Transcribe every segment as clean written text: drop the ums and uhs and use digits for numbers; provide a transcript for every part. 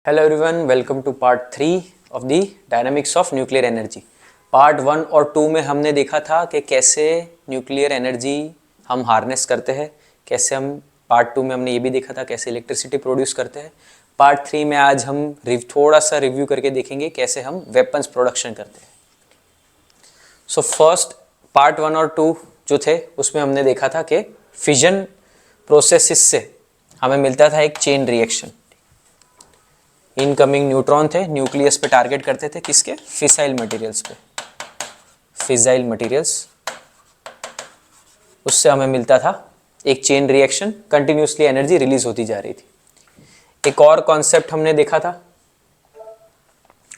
Hello everyone, welcome to part 3 of the dynamics of nuclear energy. Part 1 और 2 में हमने देखा था कि कैसे न्यूक्लियर एनर्जी हम हार्नेस करते हैं, कैसे हम पार्ट 2 में हमने ये भी देखा था कैसे इलेक्ट्रिसिटी प्रोड्यूस करते हैं। पार्ट 3 में आज हम थोड़ा सा रिव्यू करके देखेंगे कैसे हम वेपन्स प्रोडक्शन करते हैं। सो फर्स्ट पार्ट 1 और 2 जो थे उसमें हमने देखा था कि फिजन प्रोसेसेस से हमें मिलता था एक चेन रिएक्शन। इनकमिंग न्यूट्रॉन थे, न्यूक्लियस पे टारगेट करते थे, किसके? फिसाइल मटेरियल्स पे, फिसाइल मटेरियल्स। उससे हमें मिलता था एक chain reaction, continuously energy release होती जा रही थी। एक और कॉन्सेप्ट हमने देखा था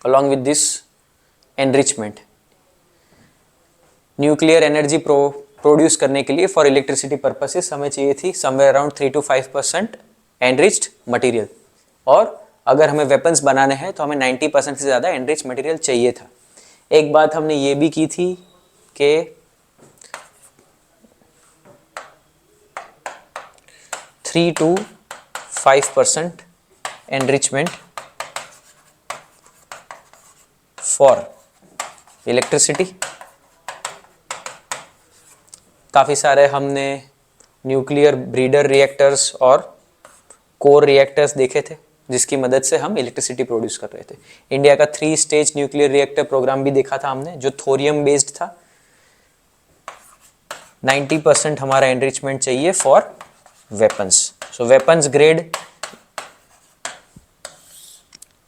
along with this, enrichment. Nuclear energy produce करने के लिए फॉर इलेक्ट्रिसिटी पर्पसेस हमें चाहिए थी somewhere around 3 to 5% enriched material, और अगर हमें वेपन्स बनाने हैं तो हमें 90% से ज़्यादा एनरिच मटेरियल चाहिए था। एक बात हमने ये भी की थी कि 3 to 5% एनरिचमेंट फॉर इलेक्ट्रिसिटी। काफ़ी सारे हमने न्यूक्लियर ब्रीडर रिएक्टर्स और कोर रिएक्टर्स देखे थे जिसकी मदद से हम इलेक्ट्रिसिटी प्रोड्यूस कर रहे थे। इंडिया का 3 स्टेज न्यूक्लियर रिएक्टर प्रोग्राम भी देखा था हमने, जो थोरियम बेस्ड था। 90% हमारा एनरिचमेंट चाहिए for weapons. So weapons grade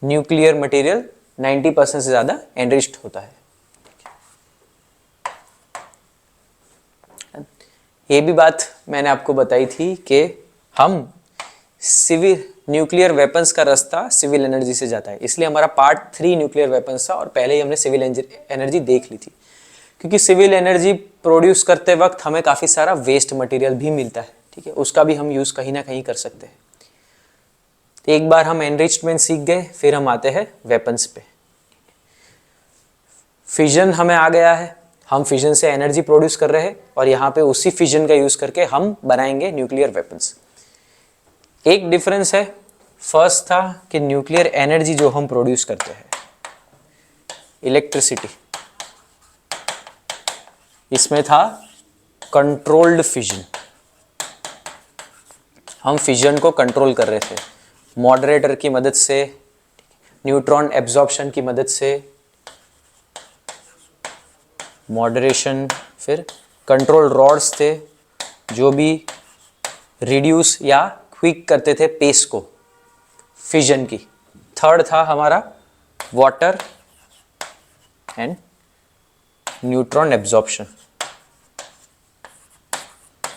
nuclear material 90% से ज़्यादा एनरिच्ड होता है। ये भी बात मैंने आपको बताई थी कि हम सिविल न्यूक्लियर वेपन्स का रास्ता सिविल एनर्जी से जाता है, इसलिए हमारा पार्ट 3 न्यूक्लियर वेपन्स था और पहले ही हमने सिविल एनर्जी देख ली थी। क्योंकि सिविल एनर्जी प्रोड्यूस करते वक्त हमें काफ़ी सारा वेस्ट मटेरियल भी मिलता है, ठीक है, उसका भी हम यूज़ कहीं ना कहीं कर सकते हैं। तो एक बार हम एनरिचमेंट सीख गए, फिर हम आते हैं वेपन्स पे। फिजन हमें आ गया है, हम फिजन से एनर्जी प्रोड्यूस कर रहे हैं और यहाँ पे उसी फिजन का यूज़ करके हम बनाएंगे न्यूक्लियर वेपन्स। एक डिफरेंस है, फर्स्ट था कि न्यूक्लियर एनर्जी जो हम प्रोड्यूस करते हैं, इलेक्ट्रिसिटी, इसमें था कंट्रोल्ड फिजन। हम फिजन को कंट्रोल कर रहे थे मॉडरेटर की मदद से, न्यूट्रॉन एब्जॉर्प्शन की मदद से, मॉडरेशन, फिर कंट्रोल रॉड्स थे जो भी रिड्यूस या क्विक करते थे पेस को फिजन की। थर्ड था हमारा वाटर एंड न्यूट्रॉन एब्जॉर्प्शन,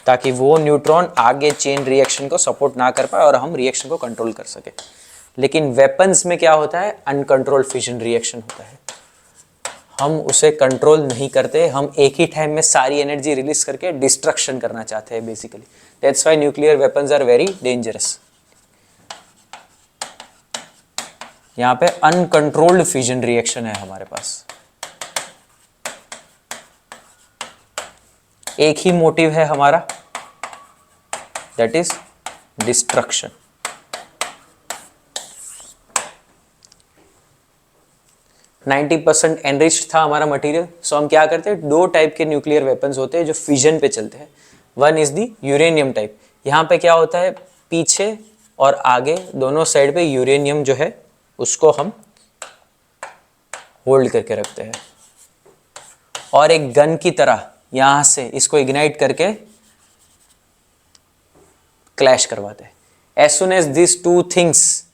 ताकि वो न्यूट्रॉन आगे चेन रिएक्शन को सपोर्ट ना कर पाए और हम रिएक्शन को कंट्रोल कर सके। लेकिन वेपन्स में क्या होता है? अनकंट्रोल्ड फिजन रिएक्शन होता है, हम उसे कंट्रोल नहीं करते, हम एक ही टाइम में सारी एनर्जी रिलीज करके डिस्ट्रक्शन करना चाहते हैं basically. That's why nuclear weapons are very dangerous. यहाँ पे अनकंट्रोल्ड फिजन रिएक्शन है हमारे पास। एक ही मोटिव है हमारा, that is destruction. Ninety 90% enriched था हमारा मटेरियल। सो हम क्या करते हैं, 2 टाइप के न्यूक्लियर वेपन्स होते हैं जो फिजन पे चलते हैं। One is the uranium type. यहाँ पे क्या होता है, पीछे और आगे दोनों साइड पे यूरेनियम जो है उसको हम होल्ड करके रखते हैं और एक गन की तरह यहाँ से इसको इग्नाइट करके क्लैश करवाते हैं। As soon as this 2 things,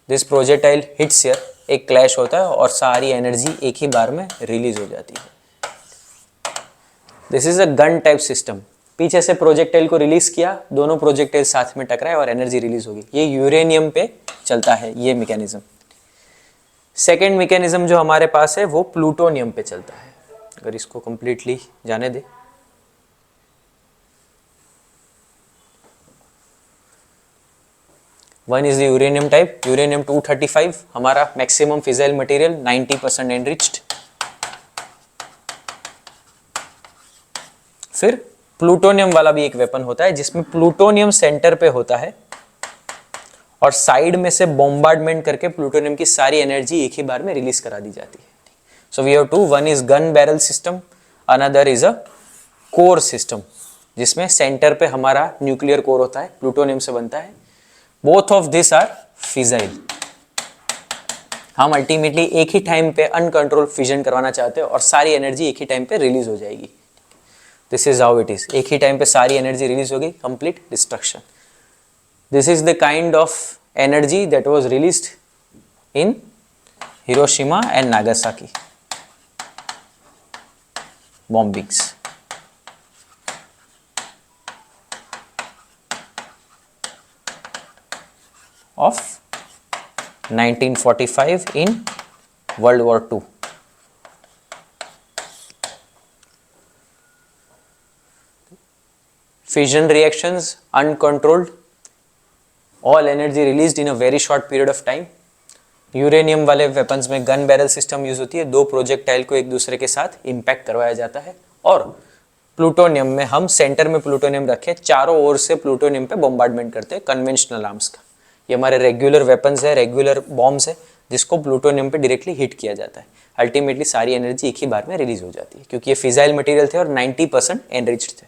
this projectile hits here, एक क्लैश होता है और सारी एनर्जी एक ही बार में रिलीज हो जाती है। This is a gun type system. पीछे से प्रोजेक्टाइल को रिलीज किया, दोनों प्रोजेक्टाइल साथ में टकराए और एनर्जी रिलीज होगी। ये यूरेनियम पे चलता है ये मैकेनिज्म। सेकेंड मैकेनिज्म जो हमारे पास है वो प्लूटोनियम पे चलता है। अगर इसको कंप्लीटली जाने दे, one is the uranium type, uranium 235 हमारा मैक्सिमम फिजाइल मटेरियल, 90% एनरिच्ड। फिर प्लूटोनियम वाला भी एक वेपन होता है जिसमें प्लूटोनियम सेंटर पे होता है और साइड में से बॉम्बार्डमेंट करके प्लूटोनियम की सारी एनर्जी एक ही बार में रिलीज करा दी जाती है। So we have two, one is gun barrel system, another is a core system, जिसमें सेंटर पे हमारा न्यूक्लियर कोर होता है, प्लूटोनियम से बनता है। Both of this are fissile. हम अल्टीमेटली एक ही टाइम पे अनकंट्रोल फिजन करवाना चाहते हैं और सारी एनर्जी एक ही टाइम पे रिलीज हो जाएगी। This is how it is, एक ही टाइम पे सारी एनर्जी रिलीज होगी, complete destruction. This is the kind of energy that was released in Hiroshima and Nagasaki bombings. Of 1945 in World War II. Fission reactions uncontrolled, all energy released in a very short period of time. Uranium वाले weapons में gun barrel system use होती है, दो projectile को एक दूसरे के साथ इम्पैक्ट करवाया जाता है। और प्लूटोनियम में हम सेंटर में प्लूटोनियम रखे, चारों ओर से प्लूटोनियम पे बॉम्बार्डमेंट करते हैं कन्वेंशनल आर्म्स का। ये हमारे रेगुलर वेपन्स है, रेगुलर बॉम्ब्स है, जिसको प्लूटोनियम पे डायरेक्टली हिट किया जाता है। अल्टीमेटली सारी एनर्जी एक ही बार में रिलीज हो जाती है, क्योंकि ये फिजाइल मटेरियल थे और 90% एनरिच्ड थे।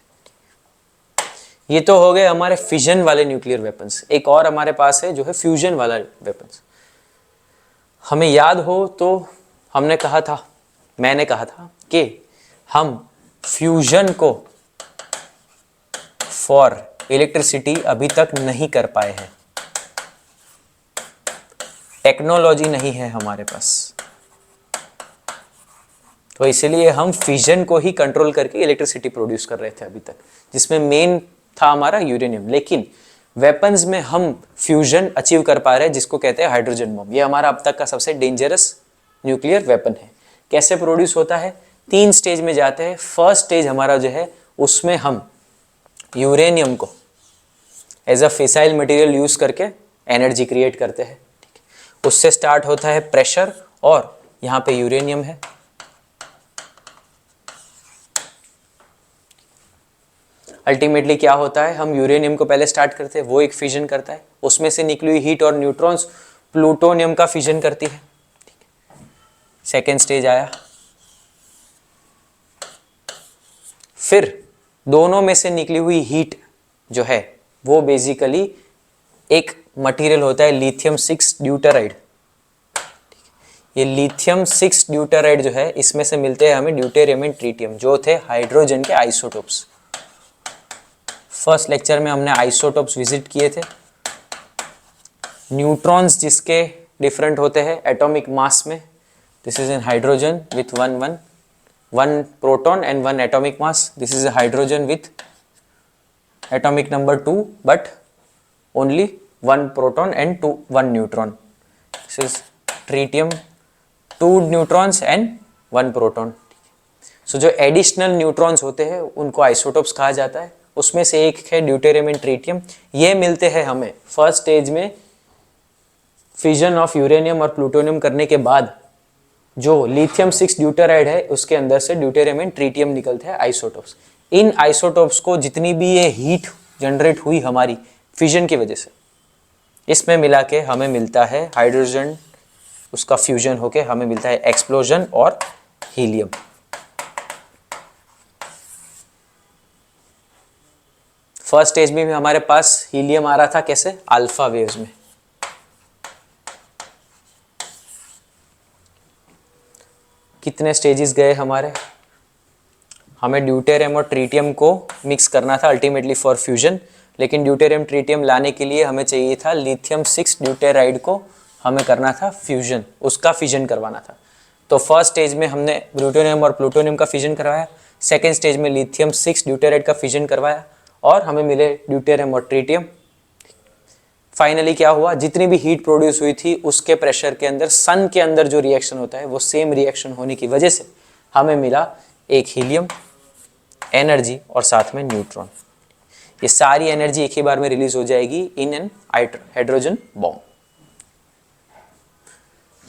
ये तो हो गए हमारे फिजन वाले न्यूक्लियर वेपन्स। एक और हमारे पास है जो है फ्यूजन वाला वेपन्स। हमें याद हो तो हमने कहा था, मैंने कहा था कि हम फ्यूजन को फॉर इलेक्ट्रिसिटी अभी तक नहीं कर पाए हैं, टेक्नोलॉजी नहीं है हमारे पास, तो इसलिए हम फिजन को ही कंट्रोल करके इलेक्ट्रिसिटी प्रोड्यूस कर रहे थे अभी तक, जिसमें मेन था हमारा यूरेनियम। लेकिन वेपन्स में हम फ्यूजन अचीव कर पा रहे हैं, जिसको कहते हैं हाइड्रोजन बम। ये हमारा अब तक का सबसे डेंजरस न्यूक्लियर वेपन है। कैसे प्रोड्यूस होता है? 3 स्टेज में जाते हैं। फर्स्ट स्टेज हमारा जो है उसमें हम यूरेनियम को as a fissile material use करके एनर्जी क्रिएट करते हैं। उससे स्टार्ट होता है प्रेशर, और यहाँ पे यूरेनियम है। अल्टीमेटली क्या होता है, हम यूरेनियम को पहले स्टार्ट करते हैं, वो एक फिजन करता है, उसमें से निकली हुई हीट और न्यूट्रॉन्स प्लूटोनियम का फिजन करती है। सेकेंड स्टेज आया, फिर दोनों में से निकली हुई हीट जो है वो बेसिकली एक मटेरियल होता है लिथियम 6 ड्यूटेराइड। ये लिथियम 6 ड्यूटेराइड जो है, इसमें से मिलते हैं हमें ड्यूटेरियम एंड ट्रिटियम, जो थे हाइड्रोजन के आइसोटोप्स। फर्स्ट लेक्चर में हमने आइसोटोप्स विजिट किए थे। न्यूट्रॉन्स जिसके डिफरेंट होते हैं एटॉमिक मास में, this is in hydrogen with one proton and 1 atomic mass. This is hydrogen with atomic number 2 but only 1 proton and 1 neutron. This is tritium, 2 neutrons and 1 proton. So जो additional neutrons होते हैं उनको isotopes कहा जाता है। उसमें से एक है ड्यूटेरियम एंड ट्रिटियम। ये मिलते हैं हमें फर्स्ट स्टेज में फिजन ऑफ यूरेनियम और प्लूटोनियम करने के बाद। जो लिथियम 6 ड्यूटेराइड है उसके अंदर से ड्यूटेरियम एंड ट्रिटियम निकलते हैं आइसोटोप्स। इन आइसोटोप्स को जितनी भी ये हीट जनरेट हुई हमारी फिजन की वजह से, इसमें मिला के हमें मिलता है हाइड्रोजन, उसका फ्यूजन होके हमें मिलता है एक्सप्लोजन और हीलियम। फर्स्ट स्टेज में भी हमारे पास हीलियम आ रहा था, कैसे? अल्फा वेव्स में। कितने स्टेजेस गए हमारे? हमें ड्यूटेरियम और ट्रिटियम को मिक्स करना था अल्टीमेटली फॉर फ्यूजन, लेकिन ड्यूटेरियम ट्रिटियम लाने के लिए हमें चाहिए था लिथियम 6 ड्यूटेराइड को हमें करना था फ्यूजन, उसका फिजन करवाना था। तो फर्स्ट स्टेज में हमने ड्यूटेरियम और प्लूटोनियम का फिजन करवाया, सेकेंड स्टेज में लिथियम 6 ड्यूटेराइड का फिजन करवाया और हमें मिले ड्यूटेरियम और ट्रिटियम। फाइनली क्या हुआ, जितनी भी हीट प्रोड्यूस हुई थी उसके प्रेशर के अंदर सन के अंदर जो रिएक्शन होता है वो सेम रिएक्शन होने की वजह से हमें मिला एक हीलियम एनर्जी और साथ में न्यूट्रॉन। ये सारी एनर्जी एक ही बार में रिलीज हो जाएगी इन एन हाइड्रोजन बॉम्ब।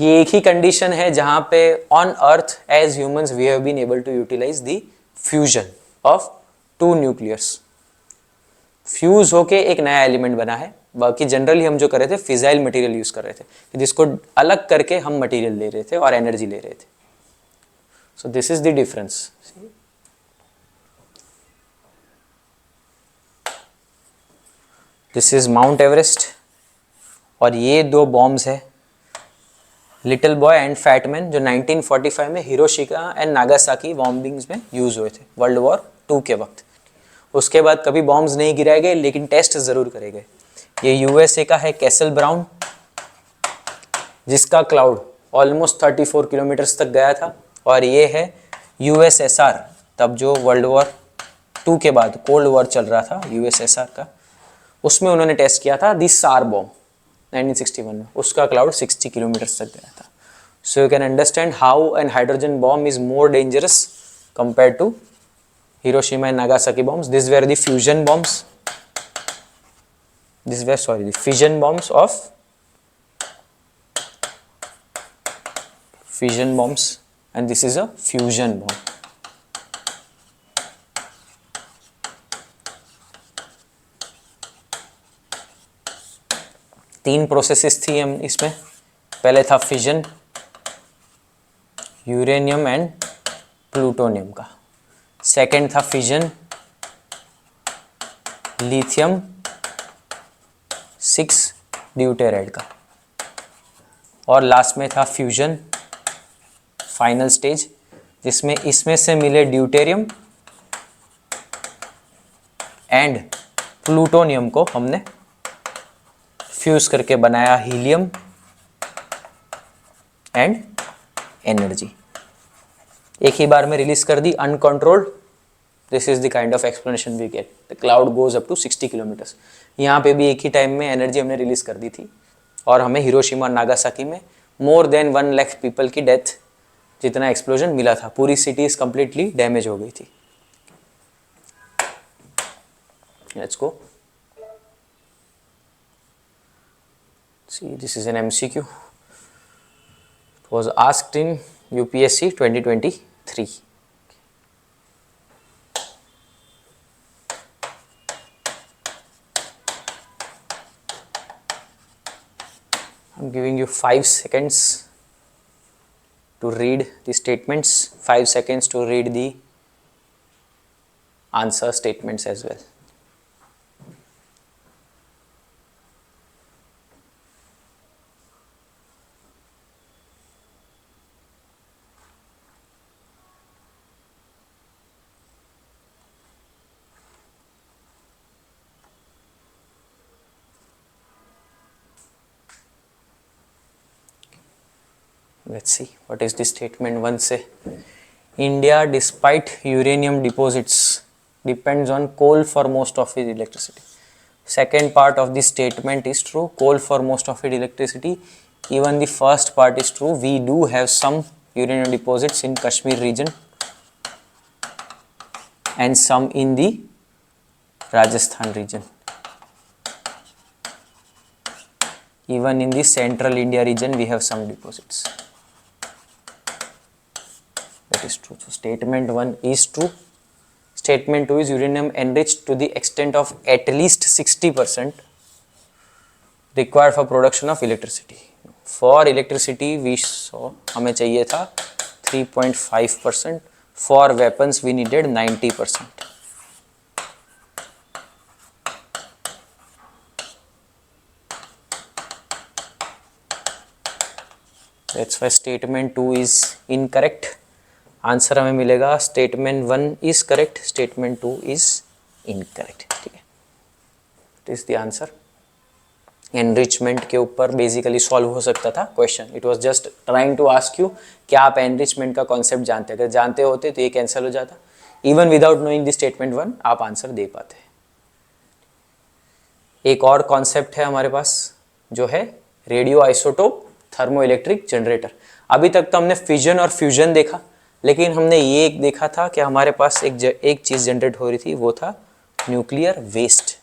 ये एक ही कंडीशन है जहां पे on earth as humans we have been able to utilise the fusion of 2 nuclears. Fuse होके एक नया एलिमेंट बना है, बाकी जनरली हम जो कर रहे थे फिजाइल मटेरियल यूज़ कर रहे थे, जिसको अलग करके हम मटेरियल ले रहे थे और एनर्जी ले रहे थे. So this is the difference. This is mount Everest और ये दो बॉम्ब्स है, little boy and fat man, जो 1945 में हिरोशिमा एंड नागासाकी बॉम्बिंग्स में यूज़ हुए थे वर्ल्ड वॉर 2 के वक्त. उसके बाद कभी बॉम्ब्स नहीं गिराए गए, लेकिन टेस्ट ज़रूर करे गए. ये यूएसए का है कैसल ब्राउन, जिसका क्लाउड ऑलमोस्ट 34 किलोमीटर्स तक गया था. और ये है यूएसएसआर, तब जो वर्ल्ड वॉर 2 के बाद कोल्ड वॉर चल रहा था यूएसएसआर का, उसमें उन्होंने टेस्ट किया था दी सार बॉम्ब 1961 में. उसका क्लाउड 60 किलोमीटर्स तक गया था. So you can understand how an hydrogen bomb is more dangerous compare to Hiroshima and Nagasaki bombs. These were the fusion bombs. These were, sorry, the fission bombs of fission bombs, and this is a fusion bomb. तीन processes थी हम इसमें. पहले था fission, uranium and plutonium का. Second था fission, lithium 6 ड्यूटेराइड का. और लास्ट में था फ्यूजन, फाइनल स्टेज, जिसमें इसमें से मिले ड्यूटेरियम एंड प्लूटोनियम को हमने फ्यूज करके बनाया हीलियम एंड एनर्जी. एक ही बार में रिलीज कर दी uncontrolled. This is the kind of explanation we get. The cloud goes up to 60 kilometres. यहाँ पे भी एक ही टाइम में एनर्जी हमने रिलीज कर दी थी, और हमें हिरोशिमा और नागासाकी में मोर देन 1 लाख पीपल की डेथ जितना एक्सप्लोजन मिला था. पूरी सिटीज कंप्लीटली डैमेज हो गई थी. Let's go. See this is an MCQ. It was asked in UPSC 2023. I'm giving you 5 seconds to read the statements, 5 seconds to read the answer statements as well. Let's see what is the statement 1 say. India, despite uranium deposits, depends on coal for most of its electricity. Second part of the statement is true. Coal for most of its electricity. Even the first part is true. We do have some uranium deposits in Kashmir region and some in the Rajasthan region. Even in the central India region we have some deposits. That is true. So statement 1 is true. Statement 2 is uranium enriched to the extent of at least 60% required for production of electricity. For electricity we saw हमें चाहिए था 3.5%. For weapons we needed 90%. That's why statement 2 is incorrect. Answer हमें मिलेगा statement 1 is correct, statement 2 is incorrect. ठीक है, it is the answer. Enrichment के ऊपर basically solve हो सकता था question. It was just trying to ask you क्या आप एनरिचमेंट का कॉन्सेप्ट जानते हैं. अगर जानते होते तो ये कैंसिल हो जाता. Even without knowing the statement 1 आप आंसर दे पाते. एक और कॉन्सेप्ट है हमारे पास जो है radio isotope thermo electric generator. अभी तक तो हमने फिजन और फ्यूजन देखा, लेकिन हमने ये एक देखा था कि हमारे पास एक चीज जनरेट हो रही थी, वो था न्यूक्लियर वेस्ट.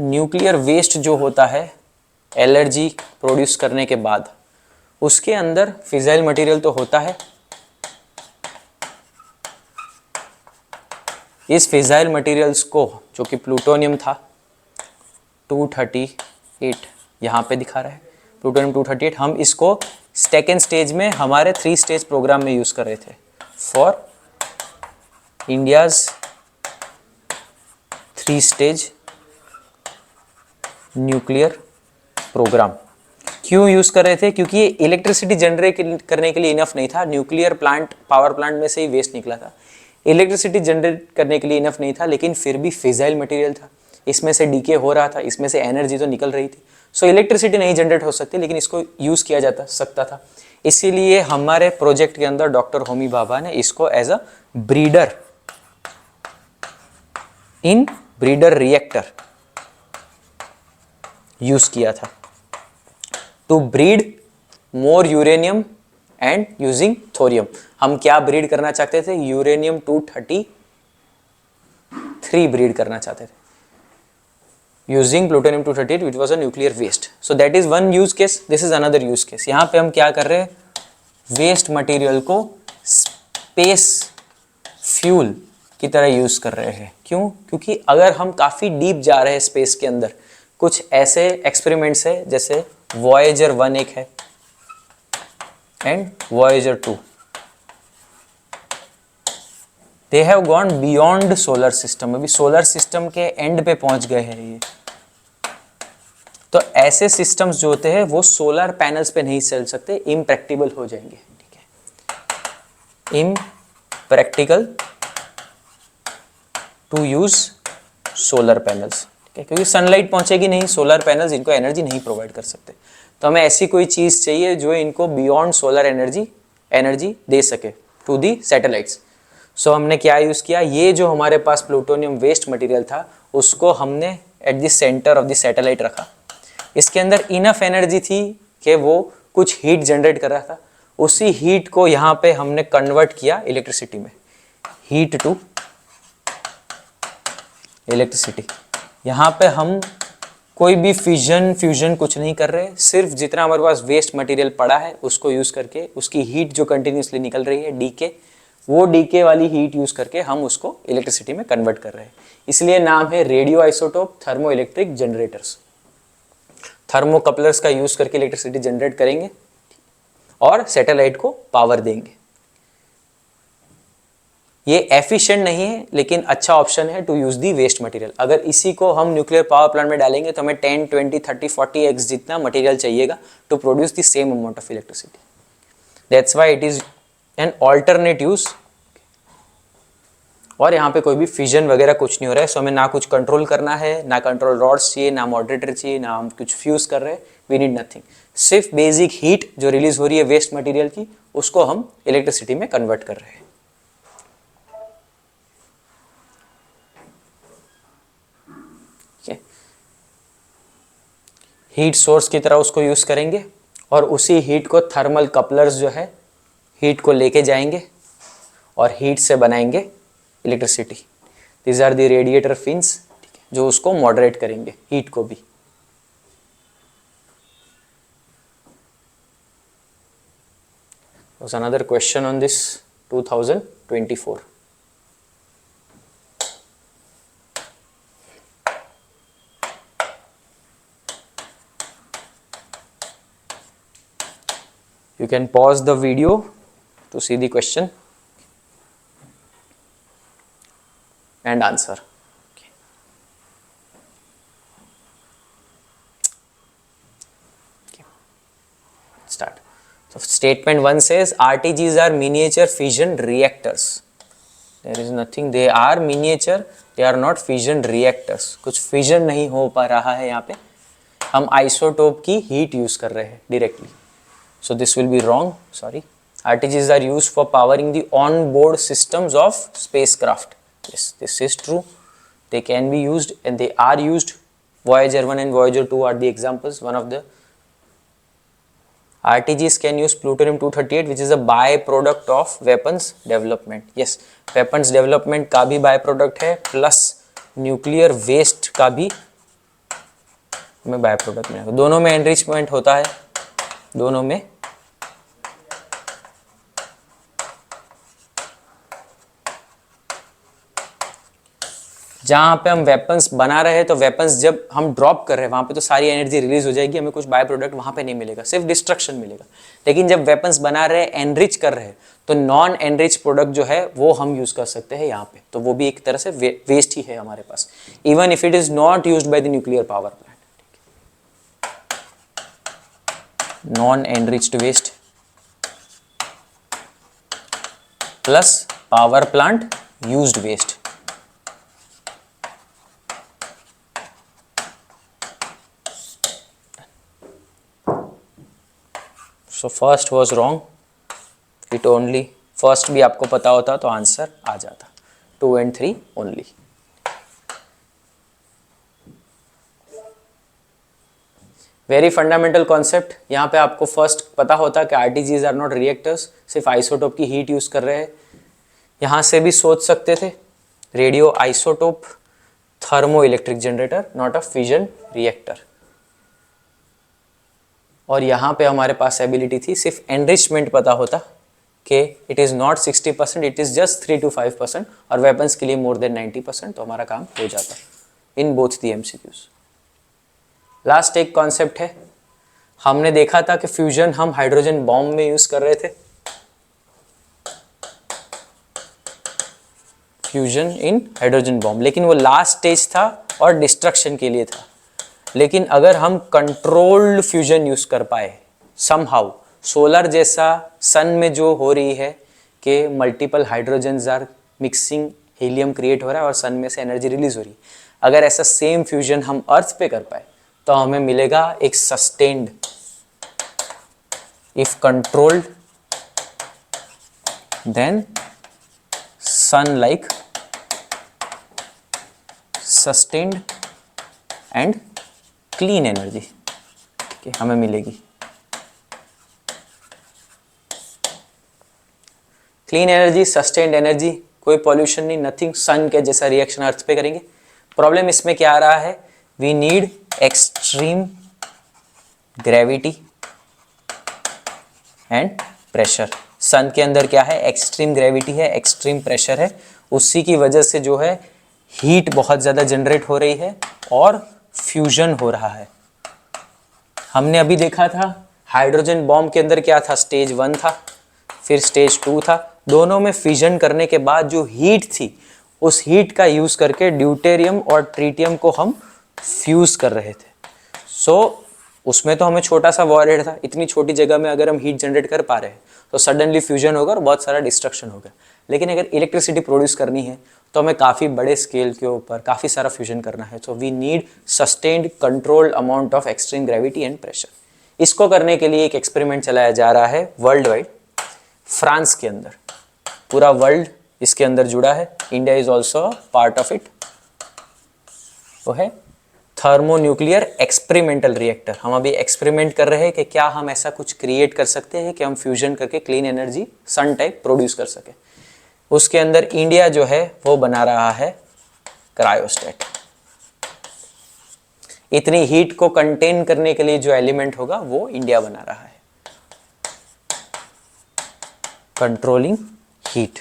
न्यूक्लियर वेस्ट जो होता है एनर्जी प्रोड्यूस करने के बाद, उसके अंदर फिजाइल मटेरियल तो होता है, इस फिजाइल मटेरियल्स को, जो कि प्लूटोनियम था 238, यहाँ पे दिखा रहा है प्लूटोनियम 238, हम इसको सेकेंड स्टेज में हमारे 3 स्टेज प्रोग्राम में यूज़ कर रहे थे for India's 3 stage nuclear programme. क्यों यूज़ कर रहे थे? क्योंकि ये इलेक्ट्रिसिटी जनरेट करने के लिए इनफ नहीं था। न्यूक्लियर प्लांट, पावर प्लांट में से ही वेस्ट निकला था, इलेक्ट्रिसिटी जनरेट करने के लिए इनफ नहीं था, लेकिन फिर भी फिजाइल मटेरियल था, इसमें से डीके हो रहा था, इसमें से एनर्जी तो निकल रही थी। सो इलेक्ट्रिसिटी नहीं जनरेट हो सकती, लेकिन इसको यूज़ किया जाता सकता था। इसीलिए हमारे प्रोजेक्ट के अंदर डॉक्टर होमी भाभा ने इसको as a breeder in breeder reactor use किया था to breed more uranium and using thorium. हम क्या ब्रीड करना चाहते थे? यूरेनियम 233 ब्रीड करना चाहते थे using plutonium 238 which was a nuclear waste. So that is one use case, this is another use case. यहां पे हम क्या कर रहे हैं? वेस्ट मटेरियल को स्पेस फ्यूल की तरह यूज कर रहे हैं। क्यों? क्योंकि अगर हम काफी डीप जा रहे हैं स्पेस के अंदर, कुछ ऐसे एक्सपेरिमेंट्स है जैसे वॉयेजर 1 एक है and Voyager 2, they have gone beyond solar system. अभी सोलर सिस्टम के एंड पे पहुंच गए हैं ये। तो ऐसे सिस्टम्स जो होते हैं वो सोलर पैनल्स पे नहीं चल सकते, इम्प्रैक्टिकल हो जाएंगे। ठीक है, impractical to use solar panels, क्योंकि सनलाइट पहुंचेगी नहीं, सोलर पैनल्स इनको एनर्जी नहीं प्रोवाइड कर सकते। तो हमें ऐसी कोई चीज़ चाहिए जो इनको बियॉन्ड सोलर एनर्जी दे सके टू दी सैटेलाइट्स। सो हमने क्या यूज़ किया? ये जो हमारे पास प्लूटोनियम वेस्ट मटेरियल था उसको हमने at the centre of the satellite रखा। इसके अंदर इनफ एनर्जी थी कि वो कुछ हीट जनरेट कर रहा था। उसी हीट को यहाँ पे हमने कन्वर्ट किया इलेक्ट्रिसिटी में, हीट टू इलेक्ट्रिसिटी। यहाँ पे हम कोई भी फ्यूजन कुछ नहीं कर रहे, सिर्फ जितना हमारे पास वेस्ट मटेरियल पड़ा है उसको यूज करके, उसकी हीट जो कंटिन्यूसली निकल रही है डीके, वो डीके वाली हीट यूज करके हम उसको इलेक्ट्रिसिटी में कन्वर्ट कर रहे हैं। इसलिए नाम है radio isotope thermo electric generators. Thermocouplers का यूज करके इलेक्ट्रिसिटी जनरेट करेंगे और सैटेलाइट को पावर देंगे। ये एफिशिएंट नहीं है लेकिन अच्छा ऑप्शन है to use the waste material. अगर इसी को हम न्यूक्लियर पावर प्लांट में डालेंगे तो हमें 10, 20, 30, 40 एक्स जितना मटेरियल चाहिएगा to produce the same amount of electricity. That's why it is an alternate use. और यहाँ पे कोई भी फिजन वगैरह कुछ नहीं हो रहा है, सो हमें ना कुछ कंट्रोल करना है, ना कंट्रोल रॉड्स चाहिए, ना मॉडरेटर चाहिए, ना हम कुछ फ्यूज कर रहे हैं। वी नीड नथिंग, सिर्फ बेसिक हीट जो रिलीज हो रही है वेस्ट मटेरियल की, उसको हम इलेक्ट्रिसिटी में कन्वर्ट कर रहे हैं। हीट सोर्स की तरह उसको यूज करेंगे और उसी हीट को थर्मल कपलर्स जो है हीट को लेके जाएंगे और हीट से बनाएंगे electricity. These are the radiator fins जो उसको मॉडरेट करेंगे हीट को भी। Was another question on this 2024. You can pause the video to see the question and answer. Okay. Start. So statement 1 says RTGs are miniature fission reactors. There is nothing, they are miniature, they are not fission reactors. कुछ fission नहीं हो पा रहा है यहाँ पे, हम isotope की हीट यूज कर रहे हैं directly. So this will be wrong, sorry. RTGs are used for powering the on-board systems of spacecraft. Yes, this is true. They can be used and they are used. Voyager 1 and Voyager 2 are the examples. One of the RTGs can use plutonium-238 which is a byproduct of weapons development. Yes, weapons development का भी byproduct है plus nuclear waste का भी में byproduct में, दोनों में enrichment होता है, दोनों में जहाँ पे हम वेपन्स बना रहे हैं तो वेपन्स जब हम ड्रॉप कर रहे हैं वहाँ पे तो सारी एनर्जी रिलीज हो जाएगी, हमें कुछ बाय प्रोडक्ट वहाँ पे नहीं मिलेगा, सिर्फ डिस्ट्रक्शन मिलेगा। लेकिन जब वेपन्स बना रहे हैं, एनरिच कर रहे हैं, तो नॉन एनरिच प्रोडक्ट जो है वो हम यूज़ कर सकते हैं यहाँ पे, तो वो भी एक तरह से वेस्ट ही है हमारे पास, even if it is not used by the nuclear power plant. Non enriched waste plus power plant used waste. So first was wrong, it only first भी आपको पता होता तो आंसर आ जाता, 2 and 3 only. Very fundamental concept, यहाँ पे आपको first पता होता कि आरटीजीज आर नॉट रिएक्टर्स, सिर्फ आइसोटोप की हीट यूज कर रहे हैं। यहाँ से भी सोच सकते थे radio isotope thermo electric generator, not a fission reactor. और यहाँ पे हमारे पास एबिलिटी थी सिर्फ एनरिचमेंट पता होता कि it is not 60%, it is just 3 to 5%, और वेपन्स के लिए मोर देन 90%, तो हमारा काम हो जाता in both the MCQs. Last एक कॉन्सेप्ट है, हमने देखा था कि फ्यूजन हम हाइड्रोजन बॉम्ब में यूज कर रहे थे, फ्यूजन इन हाइड्रोजन बॉम्ब, लेकिन वो लास्ट स्टेज था और डिस्ट्रक्शन के लिए था। लेकिन अगर हम कंट्रोल्ड फ्यूजन यूज कर पाए समहाउ, सोलर जैसा सन में जो हो रही है कि multiple hydrogens are mixing, helium create हो रहा है और सन में से एनर्जी रिलीज हो रही है, अगर ऐसा सेम फ्यूजन हम अर्थ पे कर पाए तो हमें मिलेगा एक sustained, if controlled then sun like sustained and clean energy हमें मिलेगी। क्लीन एनर्जी, सस्टेन्ड एनर्जी, कोई पॉल्यूशन नहीं, नथिंग, सन के जैसा रिएक्शन अर्थ पे करेंगे। प्रॉब्लम इसमें क्या आ रहा है, we need extreme gravity and pressure. Sun के अंदर क्या है, एक्सट्रीम ग्रेविटी है, एक्सट्रीम प्रेशर है, उसी की वजह से जो है हीट बहुत ज़्यादा जनरेट हो रही है और फ्यूजन हो रहा है। हमने अभी देखा था हाइड्रोजन बॉम्ब के अंदर क्या था, स्टेज 1 था, फिर स्टेज 2 था, दोनों में फ्यूजन करने के बाद जो हीट थी उस हीट का यूज़ करके ड्यूटेरियम और ट्रीटियम को हम फ्यूज़ कर रहे थे। उसमें तो हमें छोटा सा वॉरहेड था, इतनी छोटी जगह में अगर हम हीट जनरेट कर पा रहे हैं तो सडनली फ्यूजन होगा और बहुत सारा डिस्ट्रक्शन होगा। लेकिन अगर इलेक्ट्रिसिटी प्रोड्यूस करनी है तो हमें काफ़ी बड़े स्केल के ऊपर काफ़ी सारा फ्यूजन करना है, so we need sustained controlled amount of extreme gravity and pressure. इसको करने के लिए एक एक्सपेरिमेंट चलाया जा रहा है वर्ल्ड वाइड, फ्रांस के अंदर, पूरा वर्ल्ड इसके अंदर जुड़ा है, India is also part of it. वो है थर्मोन्यूक्लियर एक्सपेरिमेंटल रिएक्टर। हम अभी एक्सपेरिमेंट कर रहे हैं कि क्या हम ऐसा कुछ क्रिएट कर सकते हैं कि हम फ्यूजन करके clean energy sun type produce कर सके। उसके अंदर इंडिया जो है वो बना रहा है क्रायोस्टेट। इतनी हीट को कंटेन करने के लिए जो एलिमेंट होगा वो इंडिया बना रहा है, कंट्रोलिंग हीट।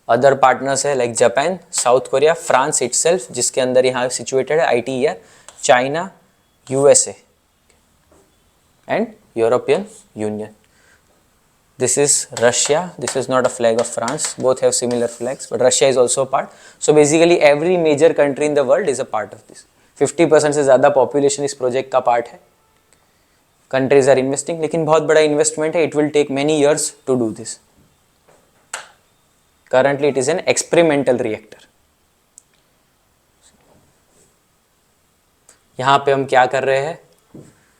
अदर पार्टनर्स है like Japan, south Korea, France itself जिसके अंदर यहाँ सिचुएटेड है ITER, China, USA and European union. This is Russia, this is not a flag of France, both have similar flags, but Russia is also a part. So basically every major country in the world is a part of this. 50% से ज़्यादा population इस project का part है। Countries are investing, लेकिन बहुत बड़ा investment है, it will take many years to do this. Currently it is an experimental reactor. यहाँ पे हम क्या कर रहे हैं,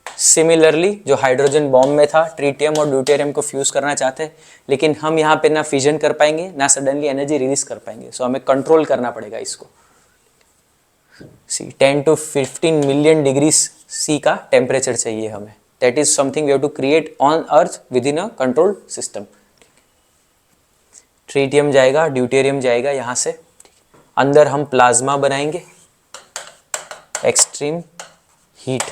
सिमिलरली जो हाइड्रोजन बॉम्ब में था, ट्रीटियम और ड्यूटेरियम को फ्यूज करना चाहते हैं, लेकिन हम यहाँ पे ना फिजन कर पाएंगे ना सडनली एनर्जी रिलीज कर पाएंगे, सो हमें कंट्रोल करना पड़ेगा इसको। 10 to 15 मिलियन डिग्री C का टेम्परेचर चाहिए हमें, that is something we have to create on earth within a controlled system. Tritium जाएगा, ड्यूटेरियम जाएगा, यहाँ से अंदर हम प्लाज्मा बनाएंगे, एक्सट्रीम हीट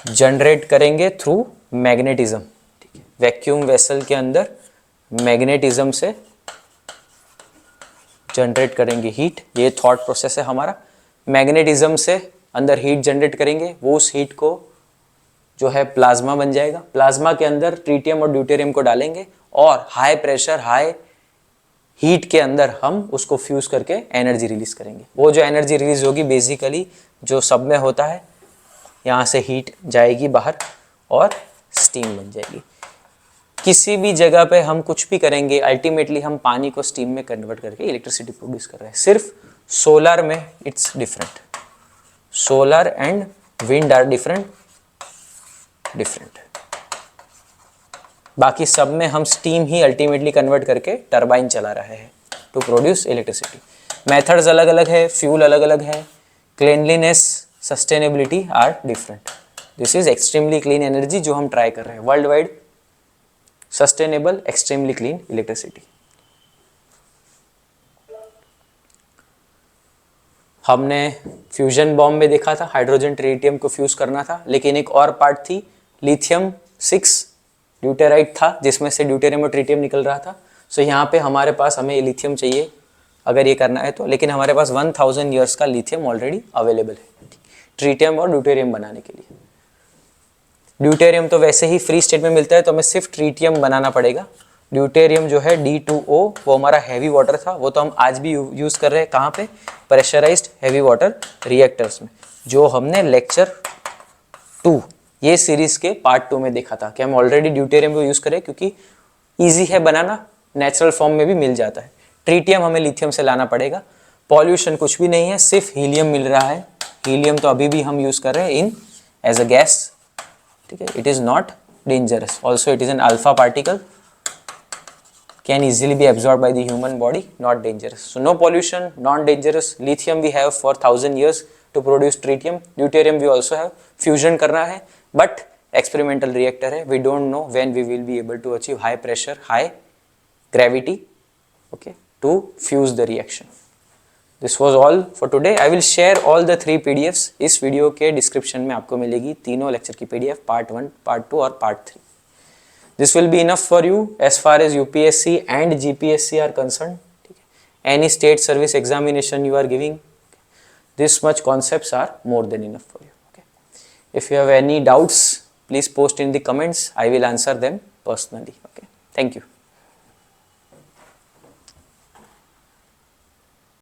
जनरेट करेंगे थ्रू मैग्नेटिज्म। ठीक है, वैक्यूम वेसल के अंदर मैग्नेटिज्म से जनरेट करेंगे हीट। ये थॉट प्रोसेस है हमारा। मैग्नेटिज्म से अंदर हीट जनरेट करेंगे, वो उस हीट को जो है प्लाज्मा बन जाएगा। प्लाज्मा के अंदर ट्रीटियम और ड्यूटेरियम को डालेंगे और हाई प्रेशर हाई हीट के अंदर हम उसको फ्यूज करके एनर्जी रिलीज करेंगे। वो जो एनर्जी रिलीज होगी बेसिकली जो सब में होता है, यहाँ से हीट जाएगी बाहर और स्टीम बन जाएगी। किसी भी जगह पे हम कुछ भी करेंगे, अल्टीमेटली हम पानी को स्टीम में कन्वर्ट करके इलेक्ट्रिसिटी प्रोड्यूस कर रहे हैं। सिर्फ सोलर में it's different, solar and wind are different. बाकी सब में हम स्टीम ही अल्टीमेटली कन्वर्ट करके टरबाइन चला रहे हैं टू प्रोड्यूस इलेक्ट्रिसिटी। मेथड्स अलग अलग है, फ्यूल अलग अलग है, cleanliness sustainability are different. This is extremely clean energy जो हम ट्राई कर रहे हैं, world wide sustainable extremely clean electricity. हमने फ्यूजन बॉम्ब में देखा था हाइड्रोजन ट्रिटियम को फ्यूज करना था, लेकिन एक और पार्ट थी लिथियम 6 ड्यूटेराइट था जिसमें से ड्यूटेरियम और ट्रिटियम निकल रहा था। सो यहाँ पे हमारे पास हमें लिथियम चाहिए अगर ये करना है तो, लेकिन हमारे पास 1000 ईयर्स का लिथियम ऑलरेडी अवेलेबल है ट्रिटियम और ड्यूटेरियम बनाने के लिए। ड्यूटेरियम तो वैसे ही फ्री स्टेट में मिलता है तो हमें सिर्फ ट्रिटियम बनाना पड़ेगा। ड्यूटेरियम जो है D2O वो हमारा हैवी वाटर था, वो तो हम आज भी यूज़ कर रहे हैं। कहाँ पे? प्रेशराइज्ड हैवी वाटर रिएक्टर्स में, जो हमने लेक्चर 2 ये सीरीज के पार्ट 2 में देखा था कि हम ऑलरेडी ड्यूटेरियम को यूज़ करें क्योंकि ईजी है बनाना, नेचुरल फॉर्म में भी मिल जाता है। ट्रिटियम हमें लिथियम से लाना पड़ेगा। पॉल्यूशन कुछ भी नहीं है, सिर्फ हीलियम मिल रहा है। हीलियम तो अभी भी हम यूज़ कर रहे हैं इन एज अ गैस, ठीक है। It is not dangerous, also it is an alpha particle, can easily be absorbed by the human body, not dangerous. So no pollution, non-dangerous. Lithium we have for 1000 years to produce tritium. Deuterium we also have. Fusion करना है, but experimental reactor है. We don't know when we will be able to achieve high pressure, high gravity, okay, to fuse the reaction. This was all for today. I will share all the 3 PDFs. इस video के description में आपको मिलेगी तीनों lecture की PDF, part 1, part 2 और part 3. This will be enough for you as far as UPSC and GPSC are concerned. Any state service examination you are giving, this much concepts are more than enough for you. Okay. If you have any doubts, please post in the comments. I will answer them personally. Okay. Thank you.